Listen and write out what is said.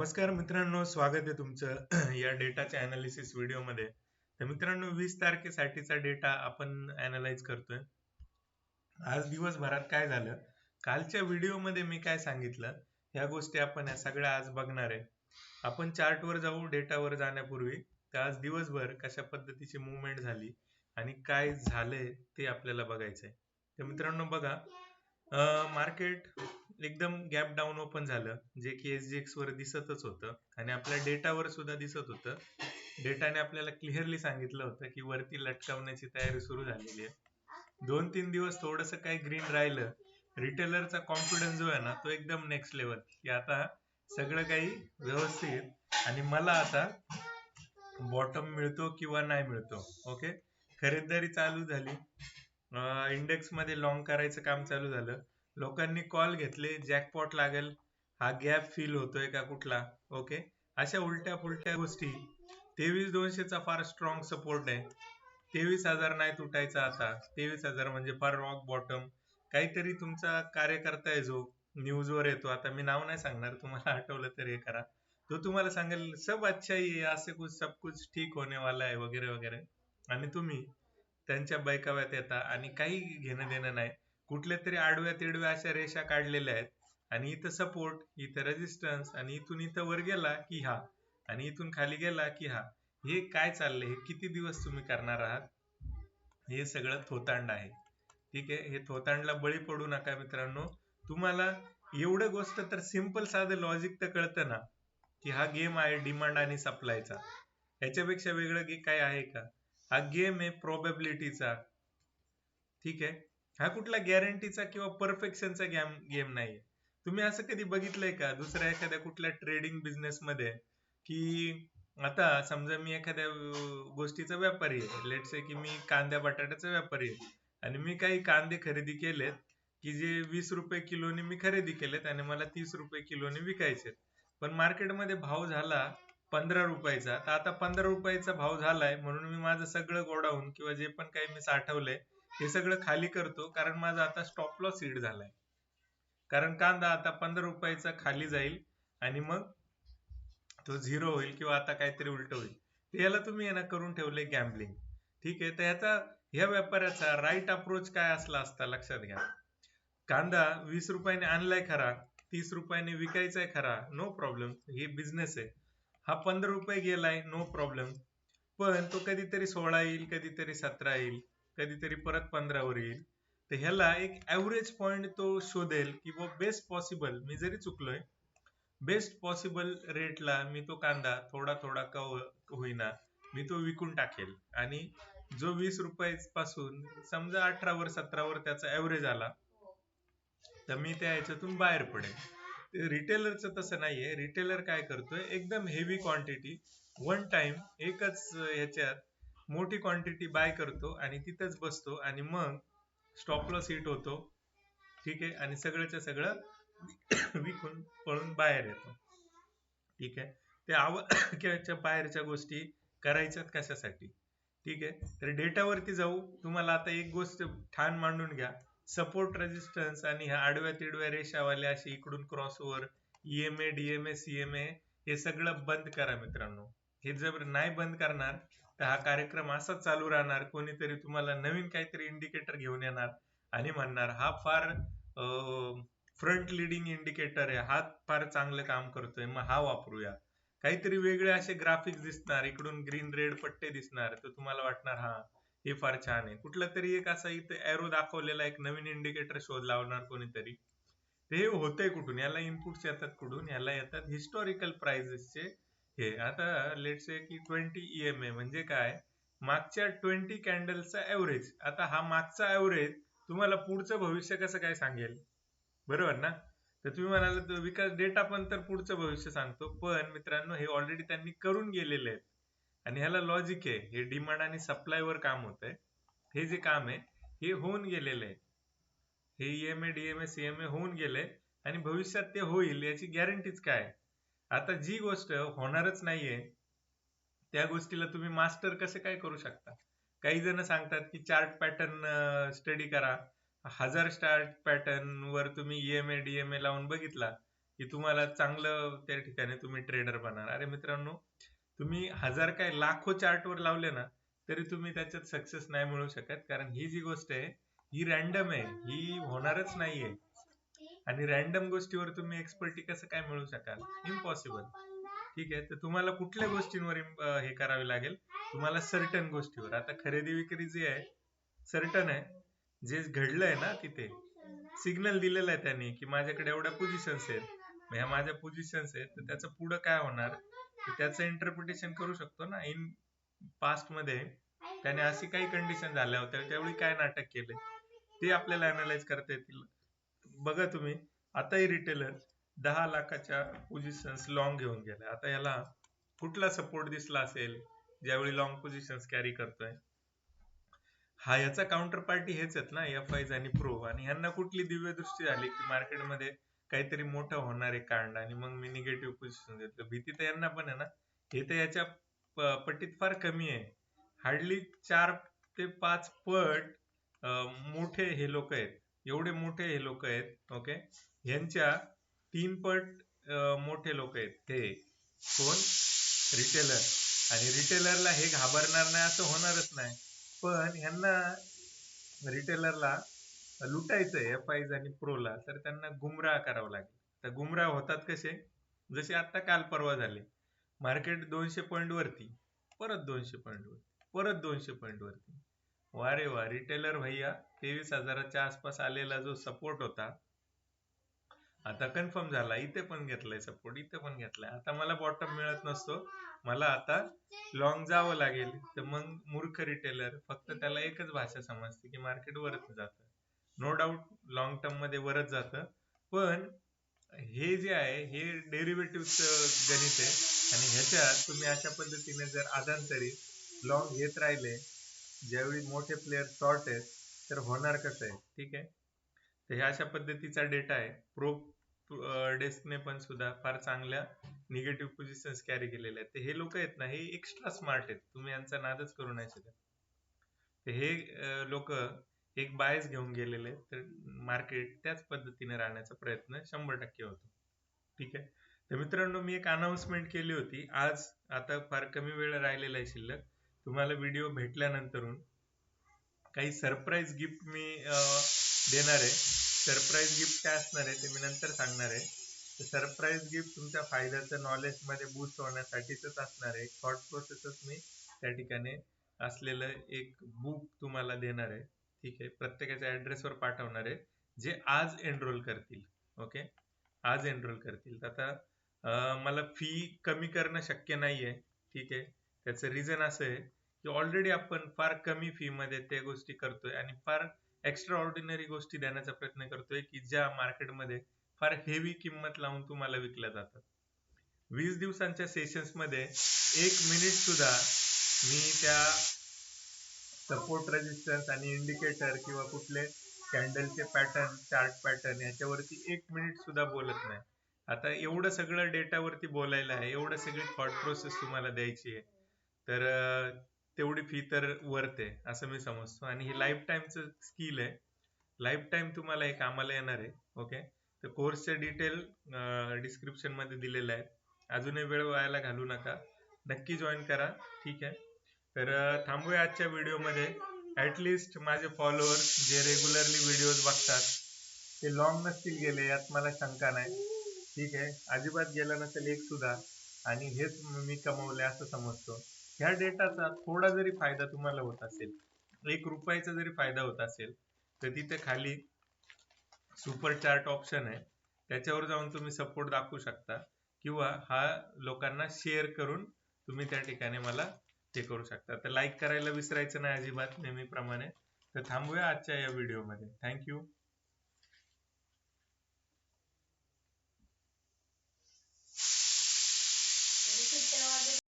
नमस्कार मित्रांनो, स्वागत आहे तुमचं या डेटाच्या अनालिसिस व्हिडिओमध्ये. तर मित्रांनो, 20 तारखेसाठीचा डेटा आपण अनालाइज करतोय. आज दिवसभरात काय झालं, कालच्या व्हिडिओमध्ये मी काय सांगितलं, ह्या गोष्टी आपण या सगळ्या आज बघणार आहे. आपण चार्टवर जाऊ डेटावर जाण्यापूर्वी. तर आज दिवसभर कशा पद्धतीची मुवमेंट झाली आणि काय झालंय ते आपल्याला बघायचंय. तर मित्रांनो बघा, मार्केट एकदम गॅप डाऊन ओपन झालं, जे की SGX वर दिसतच होतं आणि आपल्या डेटावर सुद्धा दिसत होतं. डेटाने आपल्याला क्लिअरली सांगितलं होतं की वरती लटकावण्याची तयारी सुरू झालेली आहे. 2-3 दिवस थोडंसं काही ग्रीन राहिलं. रिटेलरचा कॉन्फिडन्स जो आहे ना, तो एकदम नेक्स्ट लेवल, की आता सगळं काही व्यवस्थित आणि मला आता बॉटम मिळतो किंवा नाही मिळतो. ओके, खरीदारी चालू झाली. इंडेक्स मध्ये लॉंग करायचं काम चालू झालं. लोकांनी कॉल घेतले, जॅकपॉट लागेल, हा गॅप फील होतोय का कुठला. ओके, अशा उलट्या पुलट्या गोष्टी. 23,200 चा फार स्ट्रॉंग सपोर्ट आहे. 23,000 नाही तुटायचा आता. 23,000 म्हणजे फार रॉक बॉटम. काहीतरी तुमचा कार्यकर्ता आहे जो न्यूजवर येतो, आता मी नाव नाही सांगणार, तुम्हाला आठवलं तर हे करा, तो तुम्हाला सांगेल सब अच्छा ही है, असं कुछ सब कुछ ठीक होने वाला है वगैरे वगैरे, आणि तुम्ही त्यांच्या बैकाव्यात येता आणि काही घेणं देणं नाही. कुठल्या तरी आडव्या तिडव्या अशा रेषा काढलेल्या आहेत आणि इथं सपोर्ट, इथं रेजिस्टन्स, आणि इथून इथं वर गेला की हा, आणि इथून खाली गेला की हा. हे काय चाललंय, हे किती दिवस तुम्ही करणार आहात? हे सगळं थोतांड आहे. ठीक आहे, हे थोतांडला बळी पडू नका मित्रांनो. तुम्हाला एवढं गोष्ट तर सिंपल साधं लॉजिक तर कळतं ना, की हा गेम आहे डिमांड आणि सप्लायचा. ह्याच्यापेक्षा वेगळं काय आहे का? हा गेम आहे प्रोबॅबिलिटीचा. ठीक आहे, हा कुठला गॅरंटीचा किंवा परफेक्शनचा गेम नाहीये. तुम्ही असं कधी बघितलंय का दुसऱ्या एखाद्या कुठल्या ट्रेडिंग बिझनेस मध्ये, की आता समजा मी एखाद्या गोष्टीचा व्यापारी आहे, लेट से की मी कांद्या बटाट्याचा व्यापारी आहे आणि मी काही कांदे खरेदी केलेत, की जे 20 रुपये किलोने मी खरेदी केलेत आणि मला 30 रुपये किलोने विकायचे. पण मार्केटमध्ये भाव झाला 15 रुपयाचा. तर आता 15 रुपयाचा भाव झालाय म्हणून मी माझं सगळं गोडाऊन किंवा जे पण काही मी साठवलंय हे सगळं खाली करतो, कारण माझा आता स्टॉप लॉस हिट झालाय. कारण कांदा आता 15 रुपयाचा खाली जाईल आणि मग तो झिरो होईल किंवा आता काहीतरी उलट होईल. तर याला तुम्ही आहे ना करून ठेवले गॅम्बलिंग. ठीक आहे, तर ह्या व्यापाऱ्याचा राईट अप्रोच काय असला असता लक्षात घ्या. कांदा 20 रुपयाने आणलाय खरा, 30 रुपयाने विकायचाय खरा, नो प्रॉब्लेम, हे बिझनेस आहे. हा 15 रुपये गेलाय, नो प्रॉब्लेम, पण तो कधीतरी 16 येईल, कधीतरी 17 येईल, कधीतरी परत 15 वर येईल. तर ह्याला एक ऍव्हरेज पॉइंट तो शोधेल की बेस्ट पॉसिबल, मी जरी चुकलोय, बेस्ट पॉसिबल रेटला मी तो कांदा थोडा थोडा का होईना मी तो विकून टाकेल. आणि जो 20 रुपयापासून समजा 18 वर 17 वर त्याचा ऍव्हरेज आला, तर मी त्या ह्याच्यातून बाहेर पडेल. रिटेलरचं तसं नाहीये. रिटेलर काय करतोय, एकदम हेवी क्वांटिटी वन टाइम एकच ह्याच्यात मोठी क्वांटिटी बाय करतो आणि तिथंच बसतो आणि मग स्टॉप लॉस हिट होतो. ठीक आहे, आणि सगळ्याच्या सगळं विकून पळून बाहेर येतो. ठीक आहे, ते आवडक्याच्या बाहेरच्या गोष्टी करायच्यात कशासाठी. ठीक आहे, तर डेटावरती जाऊ. तुम्हाला आता एक गोष्ट ठाण मांडून घ्या, सपोर्ट रेजिस्टन्स आणि ह्या आडव्या तिडव्या रेषावाल्या अशी इकडून क्रॉसओव्हर, EMA DMA CMA हे सगळं बंद करा मित्रांनो. हे जर नाही बंद करणार तर हा कार्यक्रम असाच चालू राहणार. कोणीतरी तुम्हाला नवीन काहीतरी इंडिकेटर घेऊन येणार आणि म्हणणार हा फार फ्रंट लिडिंग इंडिकेटर आहे, हा फार चांगलं काम करतोय, मग हा वापरूया. काहीतरी वेगळे असे ग्राफिक्स दिसणार, इकडून ग्रीन रेड पट्टे दिसणार, तर तुम्हाला वाटणार हा हे फार छान आहे. कुठला तरी एक असा इथे एरो दाखवलेला एक नवीन इंडिकेटर शोध लावणार कोणीतरी. ते होतंय कुठून, याला इनपुट्स येतात कुठून, याला येतात हिस्टॉरिकल प्राइसेसचे. हे आता लेट्स से की 20 EMA म्हणजे काय, मागच्या 20 कॅन्डलचा ऍव्हरेज. आता हा मागचा ऍव्हरेज तुम्हाला पुढचं भविष्य कसं काय सांगेल, बरोबर ना. तर तुम्ही म्हणाल विकास डेटा पण तर पुढचं भविष्य सांगतो, पण मित्रांनो हे ऑलरेडी त्यांनी करून गेलेले आहेत आणि ह्याला लॉजिक आहे. हे डिमांड आणि सप्लाय वर काम होत आहे. हे जे काम आहे हे होऊन गेलेलं आहे. हे EMA DMA CMA होऊन गेले आणि भविष्यात ते होईल याची गॅरंटीच काय. आता जी गोष्ट होणारच नाहीये त्या गोष्टीला तुम्ही मास्टर कसे काय करू शकता. काही जण सांगतात की चार्ट पॅटर्न स्टडी करा. 1000 चार्ट पॅटर्न वर तुम्ही EMA DMA लावून बघितला, की तुम्हाला चांगलं त्या ठिकाणी तुम्ही ट्रेडर बनाल. अरे मित्रांनो, तुम्ही हजार काय लाखो चार्टवर लावले ना तरी तुम्ही त्याच्यात सक्सेस नाही मिळू शकत, कारण ही जी गोष्ट आहे ही रॅन्डम आहे, ही होणारच नाहीये. आणि रॅन्डम गोष्टीवर तुम्ही एक्सपर्टी कसं काय मिळू शकाल? इम्पॉसिबल. ठीक आहे, तर तुम्हाला कुठल्या गोष्टींवर हे करावे लागेल? तुम्हाला सर्टन गोष्टीवर. आता खरेदी विक्री जी आहे सर्टन आहे, जे घडलंय ना तिथे सिग्नल दिलेला आहे त्यांनी की माझ्याकडे एवढ्या पोझिशन्स आहेत, ह्या माझ्या पोझिशन्स आहेत, तर त्याचं पुढं काय होणार त्याचं इंटरप्रिटेशन करू शकतो ना. इन पास्ट मध्ये त्याने अशी काही कंडिशन झाल्या होत्या, त्यावेळी काय नाटक केले ते आपल्याला अनालाइज करता येतील. बघा तुम्ही, आताही रिटेलर 10 लाखाच्या पोझिशन्स लॉंग घेऊन गेले. आता याला कुठला सपोर्ट दिसला असेल ज्यावेळी लॉंग पोझिशन्स कॅरी करतोय? हा याचा काउंटर पार्टी हेच आहेत ना, एफ आणि प्रो. आणि ह्यांना कुठली दिव्य दृष्टी झाली की मार्केटमध्ये काहीतरी मोठं होणार आहे कांड आणि मग मी निगेटिव्ह पोझिशन घेतलं. भीती तर यांना पण आहे ना. हे तर याच्या पटीत फार कमी आहे. हार्डली 4 ते 5 पट मोठे हे लोक आहेत, एवढे मोठे हे लोक आहेत. ओके, यांच्या 3 पट मोठे लोक आहेत. हे कोण? रिटेलर. आणि रिटेलरला हे घाबरणार नाही असं होणारच नाही, पण ह्यांना रिटेलरला लुटायचंय एफ आणि प्रोला, तर त्यांना गुमराह करावं लागेल. तर गुमराह होतात कसे? जसे आता काल परवा झाले, मार्केट 200 पॉईंट वरती, परत 200 पॉईंट वरती, परत 200 पॉईंट वरती. वा रे वा, रिटेलर भैया 23,000च्या आसपास आलेला जो सपोर्ट होता आता कन्फर्म झाला. इथे पण घेतलाय सपोर्ट, इथे पण घेतलाय. आता मला बॉटम मिळत नसतो, मला आता लॉंग जावं लागेल. तर मग मूर्ख रिटेलर, फक्त त्याला एकच भाषा समजते की मार्केट वरच जातं. नो डाऊट लॉंग टर्म मध्ये वरच जातं, पण हे जे आहे हे डेरिव्हेटिव्हचं गणित आहे. आणि ह्याच्यात तुम्ही अशा पद्धतीने जर आधांतरी लॉंग घेत राहिले ज्यावेळी मोठे प्लेयर शॉर्ट आहेत, तर होणार कसं आहे? ठीक आहे, तर ह्या अशा पद्धतीचा डेटा आहे. प्रो डेस्कने पण सुद्धा फार चांगल्या निगेटिव्ह पोझिशन्स कॅरी केलेल्या आहेत. तर हे लोक आहेत ना, हे एक्स्ट्रा स्मार्ट आहेत, तुम्ही यांचा नादच करू नाही शकत. तर हे लोक एक बायस घेऊन गेलेले आहेत, तर मार्केट त्याच पद्धतीने राहण्याचा प्रयत्न 100% होतो. ठीक आहे, तर मित्रांनो, मी एक अनाउन्समेंट केली होती आज. आता फार कमी वेळ राहिलेला आहे शिल्लक. तुम्हाला व्हिडिओ भेटल्यानंतरून काही सरप्राईज गिफ्ट मी देणार आहे. सरप्राईज गिफ्ट काय असणार आहे ते मी नंतर सांगणार आहे. तर सरप्राईज गिफ्ट तुमच्या फायद्याचं नॉलेजमध्ये बूस्ट होण्यासाठीच असणार आहे. थॉट प्रोसेसच मी त्या ठिकाणी असलेलं एक बुक तुम्हाला देणार आहे. ठीक आहे, प्रत्येकाच्या ऍड्रेसवर पाठवणार आहे, जे आज एनरोल करतील. ओके, आज एनरोल करतील. आता मला फी कमी करणं शक्य नाहीये. ठीक आहे, त्याचं रिझन असं आहे की ऑलरेडी आपण फार कमी फी मध्ये त्या गोष्टी करतोय आणि फार एक्स्ट्रा ऑर्डिनरी गोष्टी देण्याचा प्रयत्न करतोय की ज्या मार्केटमध्ये फार हेवी किंमत लावून तुम्हाला विकल्या जातात. 20 दिवसांच्या सेशन्स मध्ये 1 मिनिट सुद्धा मी त्या सपोर्ट, रेजिस्टन्स आणि इंडिकेटर किंवा कुठले कॅन्डलचे पॅटर्न, चार्ट पॅटर्न याच्यावरती 1 मिनिट सुद्धा बोलत नाही. आता एवढं सगळं डेटावरती बोलायला आहे, एवढं सगळी थॉट प्रोसेस तुम्हाला द्यायची आहे, तर तेवढी फी तर वर्थ आहे असं मी समजतो. आणि हे लाईफ टाईमचं स्किल आहे, लाईफ टाईम तुम्हाला हे कामाला येणार आहे. ओके, तर कोर्सचे डिटेल डिस्क्रिप्शन मध्ये दिलेलं आहे. अजूनही वेळ व्हायला घालू नका, नक्की जॉईन करा. ठीक आहे, तर थांबूया आजच्या व्हिडिओमध्ये. ऍटलिस्ट माझे फॉलोअर्स जे रेग्युलरली व्हिडिओज बघतात ते लॉंग नसतील गेले यात मला शंका नाही. ठीक आहे, अजिबात गेला नसेल एक सुद्धा, आणि हेच मी कमवले असं समजतो. ह्या डेटाचा थोडा जरी फायदा तुम्हाला होत असेल, 1 रुपयाचा जरी फायदा होत असेल, तर तिथे खाली सुपर चार्ट ऑप्शन आहे, त्याच्यावर जाऊन तुम्ही सपोर्ट दाखवू शकता, किंवा हा लोकांना शेअर करून तुम्ही त्या ठिकाणी मला हे करू शकता. तर लाईक करायला विसरायचं नाही अजिबात नेहमीप्रमाणे. तर थांबूया आजच्या या व्हिडिओमध्ये. थँक्यू.